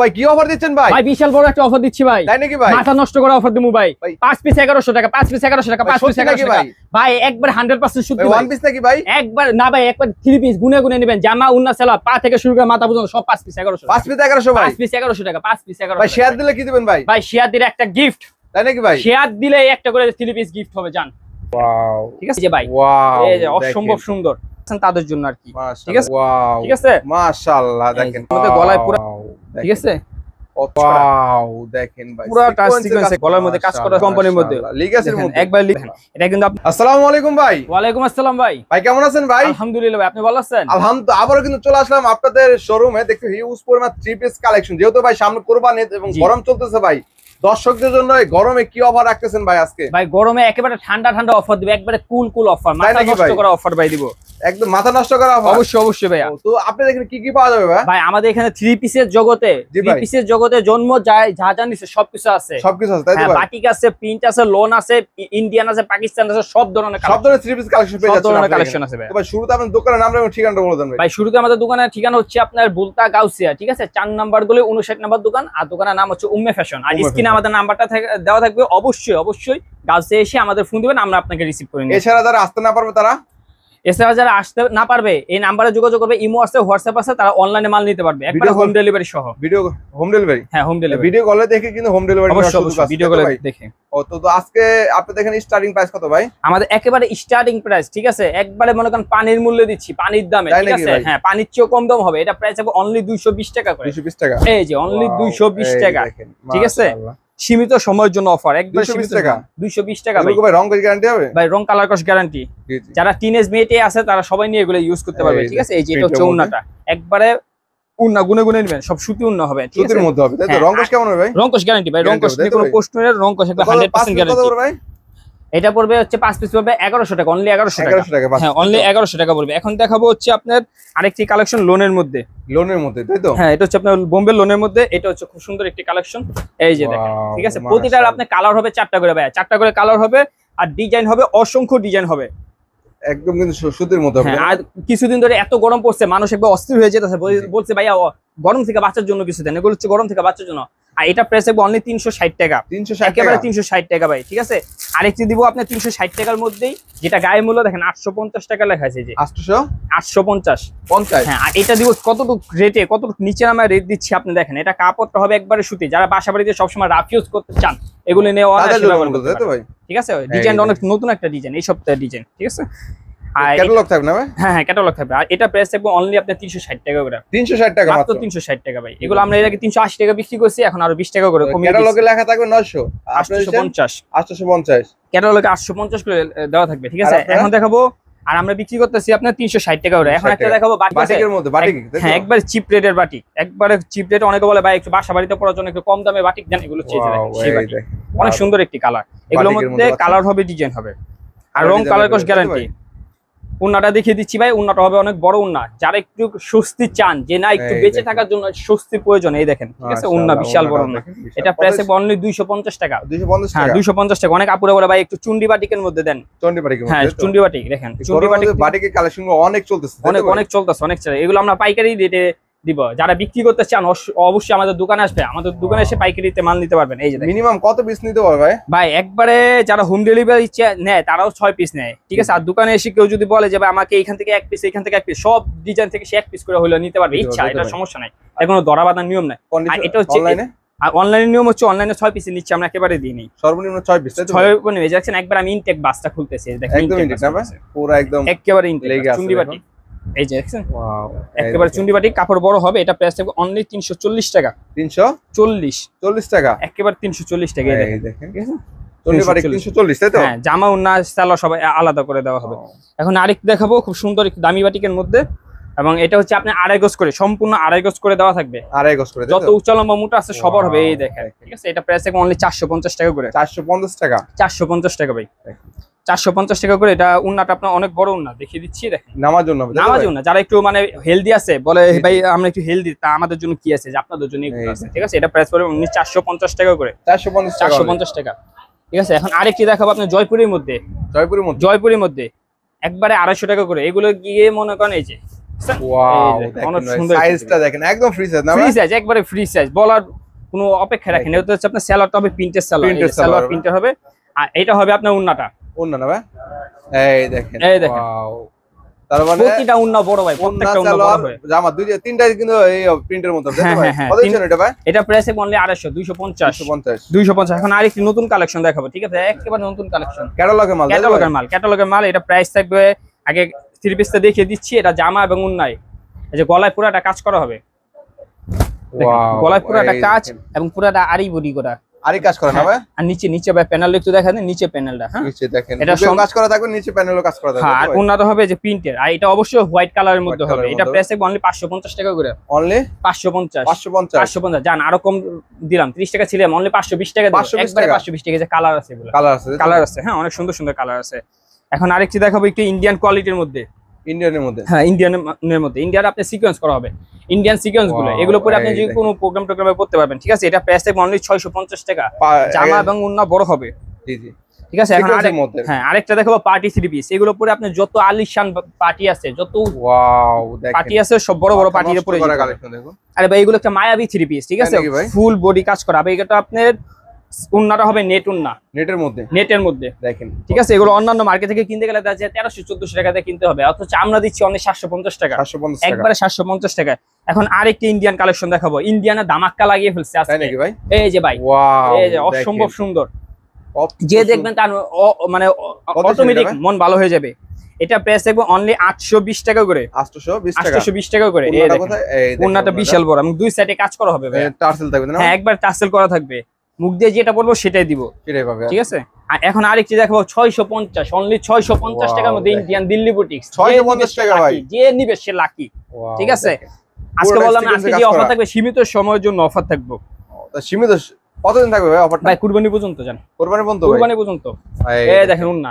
ভাই কি অফার দিচ্ছেন ভাই? ভাই বিশাল বড় একটা অফার দিচ্ছি ভাই। তাই নাকি ভাই? মাথা নষ্ট করে অফার দিমু ভাই। 5 পিস 1100 টাকা, 5 পিস 1100 টাকা, 5 পিস 1100 টাকা। ভাই একবার 100% সত্যি ভাই। 1 পিস নাকি ভাই? একবার না ভাই, একবার 3 পিস গুনে গুনে নেবেন। জামা উন্না সালোয়ার পা থেকে শুরু করে মাথা পর্যন্ত সব 5 পিস 1100 টাকা। 5 পিস 1100 ভাই? 5 পিস 1100 টাকা, 5 পিস 1100 ভাই শেয়ার দিলে কি দিবেন ভাই? ভাই শেয়ার দিলে একটা গিফট। তাই নাকি ভাই? শেয়ার দিলে একটা করে 3 পিস গিফট হবে জান। ওয়াও, ঠিক আছে যে ভাই। ওয়াও, এই যে অসম্ভব সুন্দর তাদের জন্য আর কি। ঠিক আছে, ওয়াও, ঠিক আছে মাশাআল্লাহ। দেখেন আমাদের গলায় পুরো, ঠিক আছে, ওয়াও দেখেন ভাই পুরো টাচ সিকোয়েন্স গলার মধ্যে কাজ করা কোম্পানির মধ্যে লিগাসের মধ্যে একবার লিখেন। এটা কিন্তু আসসালামু আলাইকুম ভাই। ওয়ালাইকুম আসসালাম ভাই। ভাই কেমন আছেন ভাই? আলহামদুলিল্লাহ ভাই, আপনি ভালো আছেন? আলহামদুলিল্লাহ। আবারো কিন্তু চলে আসলাম আপনাদের শোরুমে। দেখতে হিউজ পরিমাণ 3 পিস কালেকশন। যেহেতু ভাই সামনে কুরবানি এবং গরম চলতেছে ভাই, দর্শকদের জন্য এই গরমে কি অফার রাখতেছেন ভাই আজকে? ভাই গরমে একেবারে ঠান্ডা ঠান্ডা অফার দিব, একবারে কুল কুল অফার, মাথা নষ্ট করা অফার ভাই দিব। একদম মাথা নষ্ট করা অফার? অবশ্যই অবশ্যই ভাই। তো আপনাদের এখানে কি কি পাওয়া যাবে ভাই? ভাই আমাদের এখানে 3 পিসের জগতে, 3 পিসের জগতে জন্ম যায় যা জানিছে সবকিছু আছে। সবকিছু আছে তাই তো ভাই? বাটিক আছে, প্রিন্ট আছে, লোন আছে, ইন্ডিয়ান আছে, পাকিস্তান আছে, সব ধরনের কালেকশন। সব ধরনের 3 পিস কালেকশন পেয়ে যাচ্ছেন। সব ধরনের কালেকশন আছে ভাই। তো ভাই শুরুতে আপনার দোকানের নাম এবং ঠিকানাটা বলে দেন ভাই। ভাই শুরুতে আমাদের দোকানের ঠিকানা হচ্ছে আপনার বুলতা গাউসিয়া, ঠিক আছে, 4 নাম্বার গলি 59 নাম্বার দোকান। আর দোকানের নাম হচ্ছে উম্মে ফ্যাশন। আর স্ক্রিনে আমাদের নাম্বারটা দেওয়া থাকবে। অবশ্যই অবশ্যই গাউসিয়া এসে আমাদের ফোন দিবেন, আমরা আপনাকে রিসিভ করে নিব। এছাড়া যারা আসতে না পারবে তারা, এছাড়া যারা আসতে না পারবে এই নাম্বারে যোগাযোগ করবে। ইমো আছে, হোয়াটসঅ্যাপ আছে, তারা অনলাইনে মাল নিতে পারবে একবার হোম ডেলিভারি সহ। Video home delivery? হ্যাঁ হোম ডেলিভারি। ভিডিও কলে দেখে কিন্তু হোম ডেলিভারি করার সুযোগ আছে ভিডিও কলে দেখে। ও তো আজকে আপনাদের এখানে স্টার্টিং প্রাইস কত ভাই? আমাদের একেবারে স্টার্টিং প্রাইস, ঠিক আছে, একবারে মনে করেন পানির মূল্য দিচ্ছি, পানির দামে, ঠিক আছে। হ্যাঁ পানির চেয়েও কম দাম হবে। এটা প্রাইস হবে অনলি 220 টাকা করে। 220 টাকা? এই যে অনলি 220 টাকা, ঠিক আছে। সীমিত সময়ের জন্য অফার, একবার 220 টাকা। 220 টাকা ভাই। ভাই রং কস গ্যারান্টি হবে ভাই? রং কালার কস গ্যারান্টি। যারা টিনেজ মেয়েটে আছে তারা সবাই নিয়ে এগুলো ইউজ করতে পারবে, ঠিক আছে। এই যে এটা হচ্ছে উন্নাটা, একবারে উন্না গুনে গুনে নেবেন, সব সুতি উন্না হবে, ঠিক আছে। সুতির মধ্যে হবে তাই তো? রং কস কেমন হবে ভাই? রং কস গ্যারান্টি ভাই, রং কস নিয়ে কোনো প্রশ্ন নেই। রং কস একবার 100% গ্যারান্টি। কত ভাই? এটা পড়বে হচ্ছে 5 পিস পড়বে 1100 টাকা, অনলি 1100 টাকা। হ্যাঁ অনলি 1100 টাকা পড়বে। এখন দেখাবো হচ্ছে আপনার আরেকটি কালেকশন লোনের মধ্যে। লোনের মধ্যে তাই তো? হ্যাঁ এটা হচ্ছে আপনার বোম্বে লোনের মধ্যে। এটা হচ্ছে খুব সুন্দর একটি কালেকশন। এই যে দেখেন, ঠিক আছে। প্রতিটার আপনার কালার হবে 4টা করে ভাই, 4টা করে কালার হবে। আর ডিজাইন হবে অসংখ্য ডিজাইন হবে, একদম কিন্তু সুতির মধ্যে হবে। আর কিছুদিন ধরে এত গরম পড়ছে, মানুষ একবার অস্থির হয়ে যেতেছে, বলছে ভাইয়া গরম থেকে বাঁচার জন্য কিছু দেন। এগুলো হচ্ছে গরম থেকে বাঁচার জন্য। আর এটা প্রাইস হবে অনলি 360 টাকা। 360 একেবারে 360 টাকা ভাই, ঠিক আছে। আরেকটি দিব আপনার 360 টাকার মধ্যেই, যেটা গায়ে মূল্য দেখেন 850 টাকা লেখা আছে। যে 850। হ্যাঁ আর এটা দিব কতটুকু রেটে, কতটুকু নিচে আমরা রেট দিচ্ছি আপনি দেখেন। এটা কাপড়টা হবে একবারে সুতি। যারা বাসা বাড়িতে সবসময় রাফ ইউজ করতে চান এগুলো নিয়ে ঠিক আছে। ডিজাইন অনেক নতুন একটা ডিজাইন, এই সপ্তাহের ডিজাইন, ঠিক আছে। ক্যাটালগ থাকবে না ভাই? হ্যাঁ ক্যাটালগ থাকবে। আর এটা প্রাইস থাকবে অনলি আপনার 360 টাকা করে। 360 টাকা মাত্র 360 টাকা ভাই। এগুলো আমরা এর আগে 380 টাকা বিক্রি করছি, এখন আরো 20 টাকা করে কমিয়ে দিয়েছি। ক্যাটালগে লেখা থাকবে 900, 850। 850 ক্যাটালগে 850 করে দেওয়া থাকবে, ঠিক আছে। এখন দেখাবো, আর আমরা বিক্রি করতেছি আপনার 360 টাকা করে। এখন একটা দেখাবো বাটিকের মধ্যে। বাটিক? হ্যাঁ একবার চিপ রেটের বাটিক, একবারে চিপ রেট। অনেকে বলে ভাই একটু বাসা বাড়িতে পড়ার জন্য একটু কম দামে বাটিক দেন, এগুলো চেয়ে সেই বাটিক অনেক সুন্দর একটি কালার। এগুলোর মধ্যে কালার হবে, ডিজাইন হবে, আর রং কালার কোর্স গ্যারান্টি। উন্নাটা দেখিয়ে দিচ্ছি ভাই। উন্নাটা হবে অনেক বড় উন্না। যারা একটু স্বস্তি চান, যে না একটু বেঁচে থাকার জন্য স্বস্তির প্রয়োজন, এই দেখেন, ঠিক আছে। উন্না বিশাল বড় উন্না। এটা প্রাইস হবে অনলি 250 টাকা। 250 টাকা? হ্যাঁ 250 টাকা। অনেক আপুরা বলে ভাই একটু চুন্ডি বাটিকের মধ্যে দেন। চুন্ডি বাটিক? হ্যাঁ চুন্ডি বাটিক দেখেন। চুন্ডি বাটিকের কালেকশন অনেক চলতেছে, অনেক চলতেছে, অনেক চলে। এগুলো আমরা পাইকারি রেটে দিব। যারা বিক্রি করতে চান অবশ্যই আমাদের দোকানে আসবে, আমাদের দোকানে এসে পাইকারিতে মাল নিতে পারবেন। এই যে মিনিমাম কত পিস নিতে পারবে ভাই? ভাই একবারে যারা হোম ডেলিভারি নেয় তারাও 6 পিস নেয়, ঠিক আছে। আর দোকানে এসে কেউ যদি বলে যে ভাই আমাকে এখান থেকে 1 পিস, এখান থেকে 1 পিস, সব ডিজাইন থেকে সে 1 পিস করে হলে নিতে পারবে ইচ্ছা, এটা সমস্যা নাই। এর কোনো ধরা বাঁধার নিয়ম নাই। আর এটা হচ্ছে অনলাইনে, আর অনলাইনের নিয়ম হচ্ছে অনলাইনে 6 পিসের নিচ্ছে আমরা একেবারে দিই নেই। সর্বনিম্ন 6 পিস? 6 করে নিয়ে যাচ্ছেন। একবার আমি ইনটেক বাসটা খুলতেছি, দেখেন একদম ইনটেক না ভাই, পুরো একদম একেবারে ইনটেক চুন্ডি বাটি। এই যে দেখছেন, ওয়াও, একেবারে চুন্ডি বাটি। কাপড় বড় হবে। এটা প্রাইস থাকবে অনলি 340 টাকা। 340 টাকা? একেবারে 340 টাকা। এই দেখেন, ঠিক আছে। চুন্ডি বাটি 340 তাই তো? হ্যাঁ জামা উন্না সালোয়ার সব আলাদা করে দেওয়া হবে। এখন আরেকটু দেখাবো খুব সুন্দর একটু দামি বাটিকের মধ্যে, এবং এটা হচ্ছে আপনি 2.5 গজ করে, সম্পূর্ণ 2.5 গজ করে দেওয়া থাকবে। 2.5 গজ করে? যত উচ্চ লম্বা মোটা আছে সবার হবে, এই দেখেন, ঠিক আছে। এটা প্রাইস থাকবে অনলি 450 টাকা করে। 450 টাকা? 450 টাকা ভাই, 450 টাকা করে। এটা উন্নাটা আপনার অনেক বড় উন্না, দেখিয়ে দিচ্ছি দেখেন। নামার জন্য? নামার জন্য। যারা একটু মানে হেলদি আছে, বলে ভাই আমরা একটু হেলদি, তা আমাদের জন্য কি আছে যে আপনাদের জন্য এগুলো আছে, ঠিক আছে। এটা প্রাইস পড়বে 450 টাকা করে। 450 টাকা, ঠিক আছে। এখন আরেকটি দেখাবো আপনার জয়পুরের মধ্যে। জয়পুরের মধ্যে একবারে 250 টাকা করে। এগুলো গিয়ে মনে করেন এই যে ওয়াও অনেক দেখেন সুন্দর সাইজটা দেখেন একদম ফ্রি সাইজ না ফ্রি ভাই? সাইজ, একবারে ফ্রি সাইজ, বলার কোনো অপেক্ষা রাখেন। এটা হচ্ছে আপনার সালোয়ারটা হবে প্রিন্টের সালোয়ার, Printed সালোয়ার সালোয়ার প্রিন্টার হবে। আর এটা হবে আপনার উন্নাটা, ওন্না না ভাই? এই দেখেন এই দেখেন। ওয়াও তার মানে প্রতিটা উন্না বড় ভাই, ওন্না প্রত্যেকটা উন্না বড় সালোয়ার হবে। জামা দুই তিনটাই কিন্তু এই প্রিন্টের মতো তাই তো হ্যাঁ, ভাই? হ্যাঁ, কত দিচ্ছেন এটা ভাই? এটা প্রাইস অনলি 250, 250, 250 250। এখন আরেকটি নতুন কালেকশন দেখাবো, ঠিক আছে? একেবারে নতুন কালেকশন, ক্যাটালগের মাল তাই তো ভাই? ক্যাটালগের মাল, ক্যাটালগের মাল। এটা প্রাইস থাকবে, আগে থ্রি পিসটা দেখিয়ে দিচ্ছি। এটা জামা এবং উন্নায়, এই যে গলায় পুরাটা কাজ করা হবে, ওয়াও গলায় পুরাটা এই কাজ দেখেন। এবং পুরাটা আরি বডি করা। আরই কাজ করে না ভাই? আর নিচে ভাই প্যানেল একটু দেখা দেন, নিচে প্যানেলটা, হ্যাঁ নিচে দেখেন এটা এটা কাজ করা থাকবে, নিচে প্যানেলও কাজ করা থাকবে হ্যাঁ। আর তাই তো ভাই? উন্নাটা হবে যে প্রিন্টের, আর এটা অবশ্যই হোয়াইট কালারের মধ্যে White হবে। colour-এর এটা মধ্যে প্রাইস থাকবে অনলি 550 টাকা করে, অনলি 550, 550 550। জান আরো কম দিলাম, 30 টাকা ছিলাম, অনলি 520 টাকা দিলাম, 520 একবারে টাকা? 520 টাকা। যে কালার আছে এগুলো, কালার আছে কালার আছে, হ্যাঁ অনেক সুন্দর সুন্দর কালার আছে। এখন আরেকটি দেখাবো একটু ইন্ডিয়ান কোয়ালিটির মধ্যে, ইন্ডিয়ানের মধ্যে হ্যাঁ ইন্ডিয়ানের মধ্যে। ইন্ডিয়ার আপনি সিকোয়েন্স করা হবে, ইন্ডিয়ান সিকোয়েন্স গুলো, Wow, এগুলো পরে আপনি এই যে কোনো প্রোগ্রাম টোগ্রামে পড়তে পারবেন, ঠিক আছে? এটা প্রাইস থাকবে অনলি 650 টাকা, জামা এবং উন্না বড় হবে, জি জি ঠিক আছে? এখন Sequence এর মধ্যে। হ্যাঁ আরেকটা দেখাবো পার্টি থ্রি পিস। এগুলো পরে আপনি যত আলিশান পার্টি আছে, যত ওয়াও দেখেন পার্টি আছে, সব বড় বড় পার্টিতে পরে যেতে পারবে। কালেকশন দেখুন আরে ভাই এগুলো একটা মায়াবী থ্রি পিস, ঠিক আছে? তাই নাকি ভাই? ফুল বডি কাজ করা হবে। এটা আপনার উন্নাটা হবে নেট উন্না, নেটের মধ্যে নেটের মধ্যে, দেখেন ঠিক আছে? এগুলো অন্যান্য মার্কেট থেকে কিনতে গেলে দেখা যায় 1300-1400 টাকাতে কিনতে হবে, অথচ আমরা দিচ্ছি অনলি 750 টাকা, 750 টাকা একবারে 750 টাকা। এখন আরেকটি ইন্ডিয়ান কালেকশন দেখাবো, ইন্ডিয়ানে ধামাক্কা লাগিয়ে ফেলছে তাই আজকে। নাকি ভাই? এই যে ভাই, ওয়াও এই যে অসম্ভব সুন্দর, কত যে দেখবেন তার মানে কত অটোমেটিক ছিল এটা মন ভালো হয়ে যাবে। এটা প্রাইস থাকবে অনলি 820 টাকা করে, 820 টাকা 820 টাকা করে। এই ওন্নাটা দেখেন কোথায়? এই দেখেন উন্নাটা বিশাল বড় এবং দুই সাইডে কাজ করা হবে ভাই। টার্সেল থাকবে না? হ্যাঁ একবার টাসেল করা থাকবে, মুখ দিয়ে যেটা বলবো সেটাই দিব, সেটাই পাবে ঠিক আছে? আর এখন আরেকটি দেখাবো 650, অনলি 650 টাকার মধ্যে দেখেন। Indian Delhi boutiques. 650 টাকা ভাই। যে নিবে সে লাকি, Wow, ঠিক আছে? দেখেন। আজকে পুরোটা বললাম না, sequence আজকে এ যে কাজ অফার করা। থাকবে সীমিত সময়ের জন্য অফার থাকবে তা সীমিত কতদিন থাকবে ভাই অফারটা? ভাই, কুরবানি পর্যন্ত যান, কোরবানি পর্যন্ত ভাই? কুরবানি পর্যন্ত। ভাই, এই দেখেন উন্না,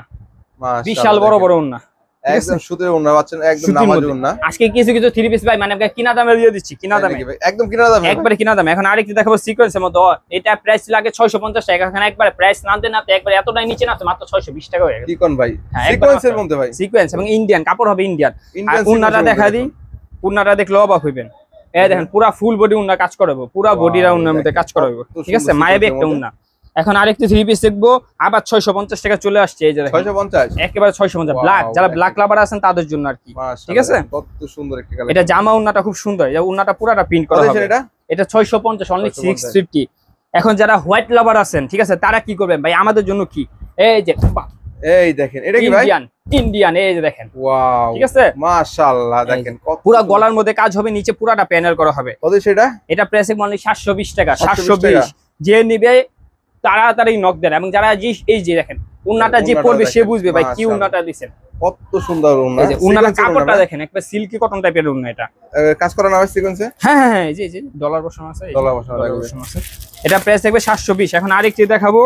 মাশাআল্লাহ, বিশাল বড় দেখেন। বড় উন্না, ঠিক আছে? একদম সুতির ওন্না পাচ্ছেন, একদম সুতির নামাজি মধ্যে। ওন্না। আজকে কিছু কিছু থ্রি পিস ভাই মানে আপনাকে কিনা দামে দিয়ে দিচ্ছি, কিনা তাই দামে, নাকি ভাই? একদম কিনা দামে একবারে কিনা দামে। এখন আরেকটি দেখাবো সিকোয়েন্সের মতো, এটা প্রাইস লাগে 650 টাকা, এখন একবারে প্রাইস নামতে নামতে একবারে এতটাই নিচে নামতে মাত্র 620 টাকা হয়ে গেছে। কি কোন ভাই? হ্যাঁ, একবার সিকোয়েন্সের মাত্র। মধ্যে ভাই? সিকোয়েন্স এবং ইন্ডিয়ান কাপড় হবে, ইন্ডিয়ান। আর ইন্ডিয়ান উন্নাটা দেখা দিই, উন্নাটা দেখলে অবাক হইবেন। এই দেখেন পুরা ফুল বডি উন্না কাজ করাবো, পুরা Wow, বডিরা উন্নার মধ্যে দেখেন, কাজ করাবো, কত ঠিক আছে? সুন্দর মায়াবী sequence একটা এর উন্না। এখন আরেকটি থ্রি পিস দেখবো, আবার 650 টাকা চলে আসছে। এই যে দেখেন 650 একেবারে 650, ব্ল্যাক, Wow, যারা দেখেন। ব্ল্যাক লাভার আছেন তাদের জন্য আর কি, মাশাআল্লাহ, ঠিক আছে? কত সুন্দর একটা এটা কালেকশন। জামা উন্নাটা খুব সুন্দর, এই উন্নাটা পুরাটা প্রিন্ট করা হবে। এটা এটা 650, অনলি 650 650। এখন যারা হোয়াইট লাভার আছেন, ঠিক আছে, তারা কি করবেন ভাই? আমাদের জন্য কি, এই যে এই দেখেন এটা কি ভাই? ইন্ডিয়ান, এই যে দেখেন, ওয়াও ঠিক আছে? মাশাআল্লাহ, দেখেন কত পুরা গলার মধ্যে কাজ হবে, নিচে পুরাটা প্যানেল করা হবে। কত সেটা? এটা প্রাইস অনলি 720 টাকা, 720 720। যে নিবে তাড়াতাড়ি নক দেন, এবং যারা এই যে দেখেন উন্নাটা যে উন্নাটা পরবে সে দেখেন, বুঝবে ভাই কি মাশাআল্লাহ। উন্নাটা দিবেন। কত সুন্দর ওন্না। এই যে উন্নাটা Sequence এর কাপড়টা ওন্না, দেখেন, একবার সিল্কি কটন টাইপের উন্না এটা। কাজ করা না হয় সিকোয়েন্সে? হ্যাঁ হ্যাঁ হ্যাঁ, এই যে ডলার বসানো আছে, এই যে ডলার বসানো ডলার থাকবে। বসানো আছে। এটা প্রাইস থাকবে 720। এখন আরেকটি দেখাবো,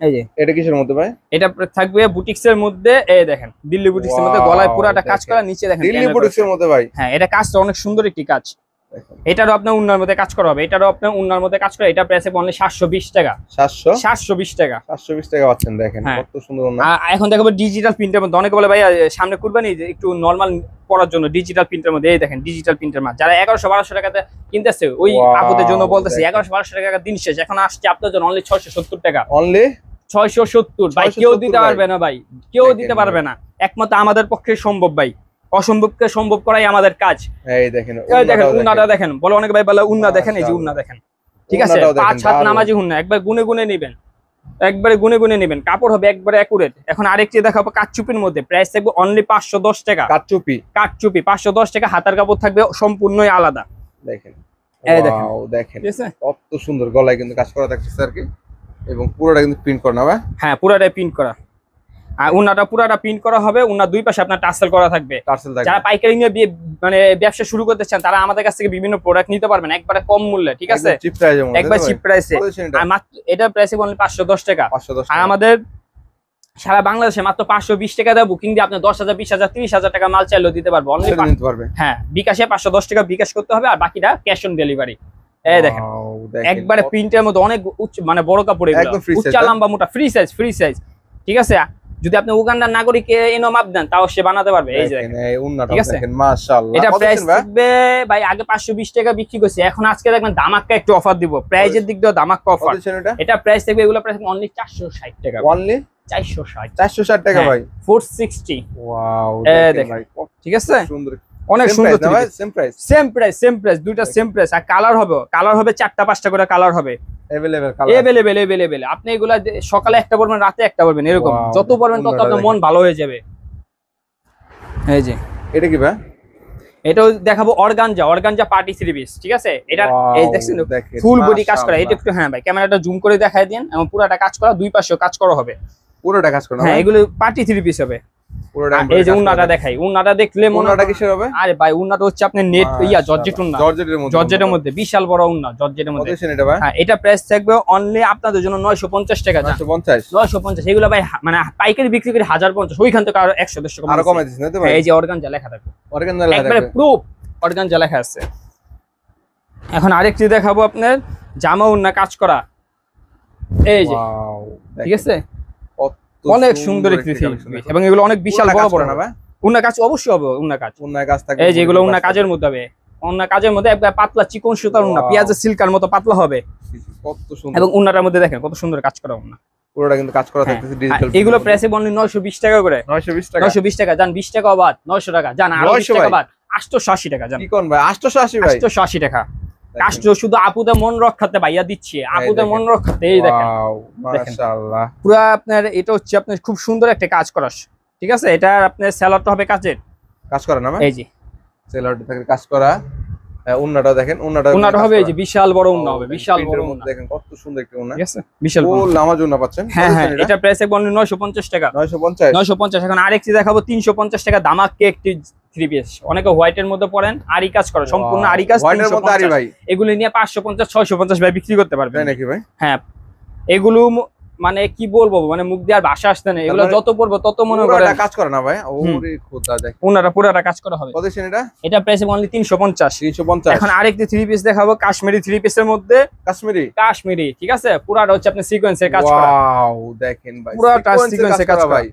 এই যে এটা কিসের মধ্যে ভাই? এটা থাকবে বুটিক্সের মধ্যে, এই দেখেন দিল্লি বুটিক্সের মধ্যে, Wow, গলায় পুরাটা কাজ দেখেন। করা, নিচে দেখেন দিল্লি panel করা। বুটিক্সের মধ্যে ভাই? হ্যাঁ এটা কাজটা অনেক সুন্দর একটি কাজ। দেখেন এটারও আপনার উন্নার মধ্যে কাজ করা হবে, এটারও আপনার উন্নার মধ্যে কাজ করা। এটা প্রাইস অনলি 720 টাকা, 720 টাকা। 720 টাকা পাচ্ছেন, দেখেন হ্যাঁ। কত সুন্দর ওন্না। এখন দেখাবো ডিজিটাল প্রিন্টের মধ্যে। অনেকে বলে ভাই সামনে কুরবানি যে একটু নরমাল পড়ার জন্য ডিজিটাল প্রিন্টের মধ্যে, এই দেখেন ডিজিটাল প্রিন্টের মাল যারা 1100-1200 টাকাতে কিনতেছে, ওই Wow, আপুদের জন্য বলতেছে দেখেন। 1100-1200 টাকা দিন শেষ। এখন আসছে আপনার জন্য অনলি 670 টাকা, অনলি 670 ভাই। 670 কেউ দিতে ভাই। পারবে না ভাই, কেউ দেখেন দিতে ভাই। পারবে না, একমাত্র আমাদের পক্ষে সম্ভব ভাই। অসম্ভবকে সম্ভব করাই আমাদের কাজ। এই দেখেন এই দেখেন উন্নাটা দেখেন, বলে অনেক ভাই বলে উন্না দেখেন, এই যে মাশাআল্লাহ। উন্না দেখেন, ঠিক আছে? উন্নাটাও দেখেন, 5 হাত দারুণ। নামাজি উন্না, একবার গুনে গুনে নেবেন, একবারে গুনে গুনে নেবেন, কাপড় হবে একবারে অ্যাকুরেট। এখন আরেকটি দেখাবো কাটচুপির মধ্যে, প্রাইস থাকবে অনলি 510 টাকা। কাটচুপি কাটচুপি 510 টাকা, হাতার কাপড় থাকবে সম্পূর্ণই আলাদা, দেখেন। এই দেখেন। ওয়াও দেখেন ঠিক আছে? কত সুন্দর, গলায় কিন্তু কাজ করা থাকতেছে আর কি, এবং পুরোটা কিন্তু প্রিন্ট করা না ভাই? হ্যাঁ পুরাটাই প্রিন্ট করা। আর উন্নাটা পুরাটা প্রিন্ট করা হবে, উন্নার দুই পাশে আপনার টাসেল করা থাকবে। টার্সেল থাকবে। যারা পাইকারি নিয়ে মানে ব্যবসা শুরু করতে চান, তারা আমাদের কাছ থেকে বিভিন্ন প্রোডাক্ট নিতে পারবেন একবারে কম মূল্যে, ঠিক আছে? চিপ প্রাইজের মধ্যে একবার চিপ প্রাইসে। কত দিচ্ছেন এটা? আর মাত্র এটা প্রাইস অনলি 510 টাকা। 510 আর টাকা। আমাদের সারা বাংলাদেশে মাত্র 520 টাকা দিয়ে বুকিং দিয়ে আপনি 10,000, 20,000, 30,000 টাকা মাল চাইলেও দিতে পারবো অনলি। সেটা নিতে পারবে। হ্যাঁ বিকাশে 510 টাকা বিকাশ করতে হবে, আর বাকিটা ক্যাশ অন ডেলিভারি। এই দেখেন Wow, দেখেন একবারে কত- প্রিন্টের মধ্যে অনেক মানে বড় কাপড়, এগুলো একদম free size, উচ্চা লম্বা মোটা, ফ্রি সাইজ, ফ্রি সাইজ, ঠিক আছে? যদি আপনি উগান্ডার নাগরিক এনে মাপ দেন তাও সে বানাতে পারবে। এই যে দেখেন এই উন্নাটা ঠিক আছে? দেখেন মাশাআল্লাহ। এটা কত প্রাইস দিন ভাই? থাকবে ভাই আগে 520 টাকা বিক্রি করছি, এখন আজকে দেখবেন ধামাক্কা একটু অফার দিব, প্রাইজের দিক দিয়ে ধামাক্কা অফার। কত ছিল এটা? এটা প্রাইস থাকবে এগুলো প্রাইস অনলি 460 টাকা। অনলি 460 460 টাকা ভাই। 460। ওয়াও দেখেন দেখেন ভাই কত ঠিক আছে, সুন্দর। অনেক সুন্দর ভাই, সেম প্রাইস। সেম প্রাইস দুইটা সেম প্রাইস। আর কালার হবে 4টা 5টা করে কালার হবে, अवेलेबल কালার এভেলেবেল। আপনি এগুলা সকালে একটা পরবেন, রাতে একটা পরবেন, এরকম Wow, যত পরবেন তত আপনার মন ভালো হয়ে যাবে। এই যে এটা কি ভাই? এটাও দেখাবো অর্গানজা পার্টি 3 পিস, ঠিক আছে? এটা Wow, এই দেখছেন দেখেন, ফুল বডি কাজ করা। মাশাআল্লাহ। এটা একটু হ্যাঁ ভাই ক্যামেরাটা জুম করে দেখায় দেন, এবং পুরোটা কাজ করা, দুই পাশেও কাজ করা হবে। পুরোটা কাজ করা হ্যাঁ ভাই? এগুলো পার্টি 3 পিস হবে। পুরোটা এই যে উন্নাটা দেখাই, উন্নাটা দেখলে মনে উন্নাটা কিসের হবে? আরে ভাই উন্নাটা হচ্ছে আপনার নেট জর্জেট উন্না, জর্জেটের মধ্যে। জর্জেটের মধ্যে বিশাল বড় উন্না, জর্জেটের কত মধ্যে। দিন এটা ভাই? হ্যাঁ এটা প্রাইস থাকবে অনলি আপনাদের জন্য 950 টাকা। 950 950 এগুলো ভাই মানে পাইকারি বিক্রি করে 1050, ওইখান থেকে আরো 100 কম আরো কমাই দিছেন না তো ভাই? এই যে অর্গানজা লেখা থাকবে, অরিজিনাল একবারে প্রুফ অর্গানজা লেখা আছে। এখন আরেকটি দেখাবো আপনার জামা উন্না কাজ করা। এই যে ওয়াও ঠিক আছে, অনেক সুন্দর একটি থ্রি, এবং এগুলো অনেক বিশাল বড় বড় না ভাই? উন্না কাজ অবশ্যই হবে, উন্না কাজ। উন্নায় কাজ থাকে। এই যে এগুলো উন্না কাজের মধ্যে হবে, উন্না কাজের মধ্যে একবার পাতলা চিকন সুতার উন্না, Wow. পেঁয়াজের সিল্কার মতো পাতলা হবে। কত সুন্দর। এবং উন্নাটার মধ্যে দেখেন কত সুন্দর কাজ করা উন্না। পুরোটা কিন্তু কাজ করা হ্যাঁ, থাকতেছে ডিজিটাল। এগুলো প্রাইসে অনলি 920 টাকা করে। 920 টাকা। 920 টাকা জান, 20 টাকা বাদ 900 টাকা জান, আরো 20 টাকা বাদ 880 টাকা জান। কি কোন ভাই? 880 ভাই। 880 টাকা। কাস্ট শুধু আপুদের মন রক্ষাতে ভাইয়া দিচ্ছে, আপুদের মন রক্ষাতে। এই দেখেন ওয়াও মাশাআল্লাহ। পুরো আপনার এটা হচ্ছে আপনার খুব সুন্দর একটা কাজ করা, ঠিক আছে? এটা আপনার স্যালাডটা হবে কাজের কাজ করা না ভাই? এই যে সেলারটা থাকে কাজ করা। উন্নাটা দেখেন, উন্নাটা হবে এই যে বিশাল বড় উন্না হবে, বিশাল বড় উন্না, দেখেন কত সুন্দর একটা উন্না। ঠিক আছে? বিশাল বড়। ফুল নামাজ উন্না পাচ্ছেন। হ্যাঁ হ্যাঁ এটা প্রাইস একবার 950 টাকা। 950 950। এখন আরেকটি দেখাবো 350 টাকা দামাক্কে একটি 3 পিস। অনেকে হোয়াইটের মধ্যে পড়েন, আরি কাজ করে, সম্পূর্ণ আরি কাজ। হোয়াইটের মধ্যে আরি ভাই। এগুলো নিয়ে 550 650 ভাই বিক্রি করতে পারবেন। তাই নাকি ভাই? হ্যাঁ এগুলো মানে কি বলবো, মানে মুখ দিয়ে আর ভাষা আসছে না। এগুলো যত পড়বো তত মনে করেন পুরোটা কাজ করা না ভাই? ওরে খোদা দেখেন। ওনারা পুরোটা কাজ করা হবে। কত দিন এটা? এটা প্রাইস অনলি 350। 350। এখন আরেকটি 3 পিস দেখাবো কাশ্মীরি 3 পিসের মধ্যে, কাশ্মীরি, ঠিক আছে? পুরাটা হচ্ছে আপনি সিকোয়েন্সের কাজ করা। ওয়াও দেখেন ভাই, পুরোটা সিকোয়েন্সের কাজ করা ভাই।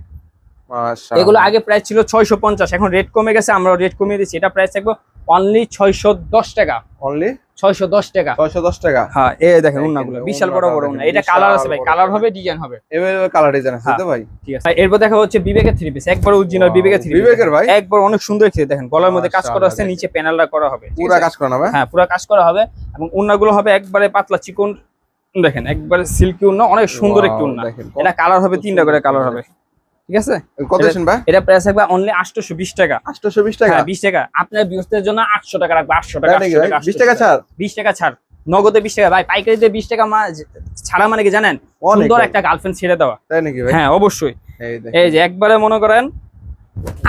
মাশাআল্লাহ। এগুলো আগে প্রাইস ছিল 650, এখন রেট কমে গেছে, আমরা রেট কমিয়ে দিচ্ছি। এটা প্রাইস থাকবে অনলি 610 টাকা। অনলি 610 টাকা। 610 টাকা। হ্যাঁ এই দেখেন উন্নাগুলো বিশাল বড় বড় উন্না। এটা কালার আছে ভাই, কালার হবে, ডিজাইন হবে, এভাবে কালার ডিজাইন আছে তো ভাই? ঠিক আছে। এরপর দেখা হচ্ছে বিবেকের 3 পিস, একবার অরিজিনাল বিবেকের 3 পিস। বিবেকের ভাই একবার অনেক সুন্দর খেতে, দেখেন গলার মধ্যে কাজ করা আছে, নিচে প্যানেলটা করা হবে, ঠিক পুরো আছে? কাজ করা না ভাই? হ্যাঁ পুরো কাজ করা হবে, এবং উন্নাগুলো হবে একবারে পাতলা চিকন, দেখেন একবারে সিল্কি উন্না, অনেক সুন্দর একটি উন্না। এটা কালার হবে 3টা করে কালার হবে, ঠিক আছে? কত দিন ভাই? এটা প্রাইস থাকবে অনলি 820 টাকা। 820 টাকা? হ্যাঁ 20 টাকা। আপনার ভিউয়ারদের জন্য 800 টাকা রাখবে, 800 টাকা। 20 টাকা ছাড়? 20 টাকা ছাড়, নগদে 20 টাকা ভাই। পাইকারিতে 20 টাকা ছাড়া মানে কি জানেন? সুন্দর একটা গার্লফ্রেন্ড ছেড়ে দেওয়া। তাই নাকি ভাই? হ্যাঁ অবশ্যই। এই দেখেন, এই যে একবারে মনে করেন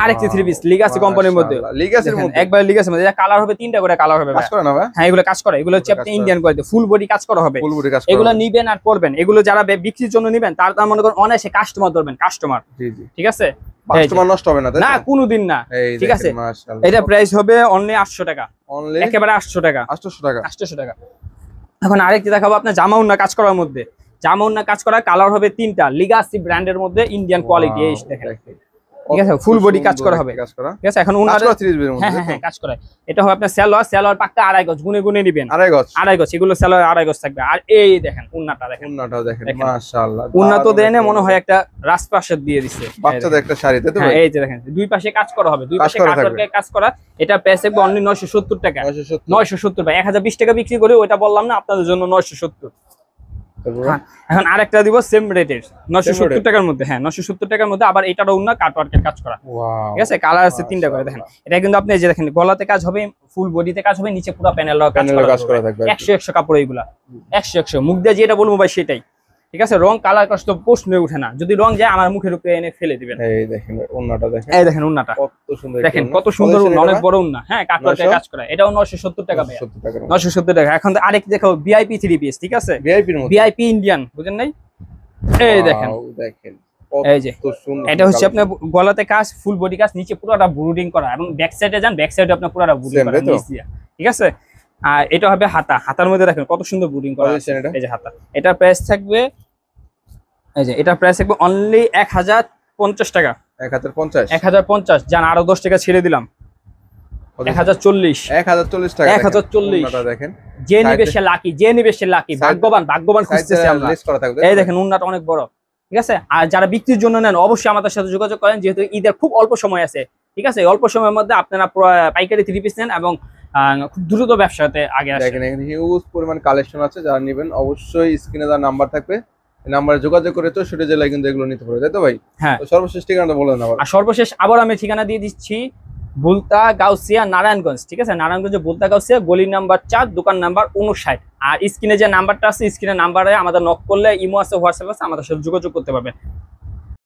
আরেকটি 3 পিস লিগাসি কোম্পানির মধ্যে, লিগাসির মধ্যে একবারে লিগাসির মধ্যে। এটা কালার হবে 3টা করে কালার হবে কাজ ভাই। করা না ভাই? হ্যাঁ এগুলো কাজ করা, এগুলো হচ্ছে আপনি ইন্ডিয়ান কোয়ালিটি, ফুল বডি কাজ করা হবে। ফুল বডি কাজ করা। এগুলো নিবেন আর পরবেন, এগুলো যারা বিক্রির জন্য নিবেন তার মনে করেন অনায়াসে কাস্টমার ধরবেন, কাস্টমার, জি জি। ঠিক আছে? কাস্টমার নষ্ট হবে না তাই না কোনোদিন না, এই ঠিক আছে? দেখেন মাশাআল্লাহ। এটা প্রাইস হবে অনলি 800 টাকা, অনলি একেবারে 800 টাকা। 800 টাকা। 800 টাকা। এখন আরেকটি দেখাবো আপনার জামা উন্না কাজ করার মধ্যে। জামা উন্না কাজ করা, কালার হবে 3টা, লিগাসি ব্র্যান্ডের মধ্যে, ইন্ডিয়ান কোয়ালিটি। এই দেখেন, ঠিক আছে? ফুল বডি কাজ করা হবে, কাজ করা। ঠিক আছে? এখন উন্না হ্যাঁ হ্যাঁ হ্যাঁ কাজ করা। এটা হবে আপনার সালোয়ার পাক্কা 2.5 গজ, গুনে গুনে নিবেন, 2.5 গজ। 2.5 গজ, এগুলো সালোয়ার 2.5 গজ থাকবে। আর এই দেখেন উন্নাটা, দেখেন উন্নাটাও দেখেন মাশাআল্লাহ। উন্না তো দেনে মনে হয় একটা রাজপ্রাসাদ দিয়ে দিচ্ছে বাচ্চাদের একটা শাড়ি তাই তো হ্যাঁ ভাই? এই যে দেখেন দুই পাশে কাজ করা হবে, দুই পাশে কাজ করা কাটওয়ার্কে কাজ করা। এটা প্রাইস হবে অনলি 970 টাকা। 970 970 ভাই, 1020 টাকা বিক্রি করে, ওটা বললাম না আপনাদের জন্য 970। হ্যাঁ, এখন আরেকটা দিব সেম রেটের 970 টাকার মধ্যে। হ্যাঁ 970 টাকার মধ্যে, আবার এটারও উন্না কাটওয়ার্কের কাজ করা, ওয়াও ঠিক আছে? কালার আছে 3টা করে, দেখেন। এটা কিন্তু আপনি এই যে দেখেন গলাতে কাজ হবে, ফুল বডিতে কাজ হবে, নিচে পুরো প্যানেলও কাজ করা থাকবে। 100 কাপড় এইগুলা, 100 মুখ দিয়ে যেটা বলবো ভাই সেটাই, ঠিক আছে? রং কালার কষ্ট প্রশ্নই উঠে না, যদি রং যায় আমার মুখের উপরে এনে ফেলে দিবেন। এই দেখেন উন্নাটা দেখেন, এই দেখেন উন্নাটা কত সুন্দর, দেখেন কত সুন্দর উন্না, অনেক বড় উন্না। হ্যাঁ কাটওয়ার্কের কাজ করা, এটাও 970 টাকা ভাই। 970 টাকা। এখন আরেক দেখো ভিআইপি 3 পিস, ঠিক আছে? ভিআইপির মধ্যে, ভিআইপি ইন্ডিয়ান, বুঝেন নাই? এই দেখেন, দেখেন এই যে এটা হচ্ছে আপনার গলাতে কাজ, ফুল বডি কাজ, নিচে পুরোটা ব্রুডিং করা, এবং ব্যাক সাইডে যান, ব্যাক সাইডে আপনার পুরোটা ব্রুডিং করা নিচ দিয়ে, ঠিক আছে? আর এটা হবে হাতার মধ্যে, দেখেন কত সুন্দর ব্রুডিং করা আছে। এই যে হাতা, এটা প্রাইস থাকবে, এই যে এটা প্রাইস থাকবে অনলি 1050 টাকা। 1050 1050 জান, আরো 10 টাকা ছেড়ে দিলাম, 1040 1040 টাকা। 1040 দেখেন, যে নিবে সে লাকি, যে নিবে সে লাকি, ভাগ্যবান খুঁজতেছে আমরা। এই দেখেন উন্নাটা অনেক বড়, ঠিক আছে। আর যারা বিক্রির জন্য নেন অবশ্যই আমাদের সাথে যোগাযোগ করেন, যেহেতু ঈদের খুব অল্প সময় আছে, ঠিক আছে। অল্প সময়ের মধ্যে আপনারা পাইকারি 3 পিস নেন এবং খুব দ্রুত ব্যবসাতে আগে আসেন। দেখেন এখানে হিউজ পরিমাণ কালেকশন আছে, যারা নেবেন অবশ্যই স্ক্রিনে দেওয়া নাম্বার থাকবে, এই নাম্বারে যোগাযোগ করে 64 জেলায় কিন্তু এগুলো নিতে পারবে, তাই তো ভাই? হ্যাঁ। তো সর্বশেষ ঠিকানাটা বলেন আবার। আর সর্বশেষ আবার আমি ঠিকানা দিয়ে দিচ্ছি, বুলতা গাউসিয়া নারায়ণগঞ্জ, ঠিক আছে। নারায়ণগঞ্জে বুলতা গাউসিয়া, গলি নাম্বার 4, দোকান নাম্বার 59। আর স্ক্রিনে যে নাম্বারটা আছে, স্ক্রিনের নাম্বারে আমাদের নক করলে ইমো আছে, হোয়াটসঅ্যাপ আছে, আমাদের সাথে যোগাযোগ করতে পারবেন।